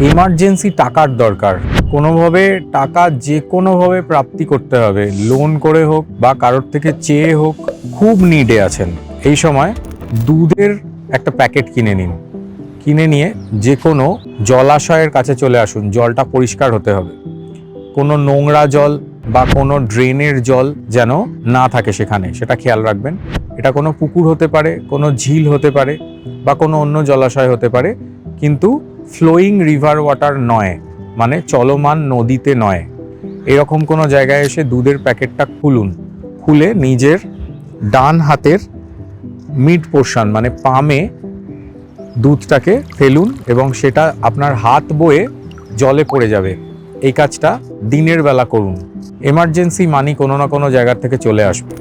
Emergency টাকার দরকার, কোনোভাবে টাকা যে কোনোভাবে প্রাপ্তি করতে হবে, লোন করে হোক বা কারোর থেকে চেয়ে হোক। খুব নিডে আছেন, এই সময় দুধের একটা প্যাকেট কিনে নিন। কিনে নিয়ে যে কোনো জলাশয়ের কাছে চলে আসুন। জলটা পরিষ্কার হতে হবে, কোনো নোংরা জল বা কোনো ড্রেনের জল যেন না থাকে সেখানে, সেটা খেয়াল রাখবেন। এটা কোনো পুকুর হতে পারে, কোনো ঝিল হতে পারে বা কোনো অন্য জলাশয় হতে পারে, কিন্তু ফ্লোয়িং রিভার ওয়াটার নয়, মানে চলমান নদীতে নয়। এরকম কোনো জায়গায় এসে দুধের প্যাকেটটা খুলুন। খুলে নিজের ডান হাতের মিড পোর্শন মানে পামে দুধটাকে ফেলুন এবং সেটা আপনার হাত বয়ে জলে পড়ে যাবে। এই কাজটা দিনের বেলা করুন। এমার্জেন্সি মানি কোনো না কোনো জায়গা থেকে চলে আসবে।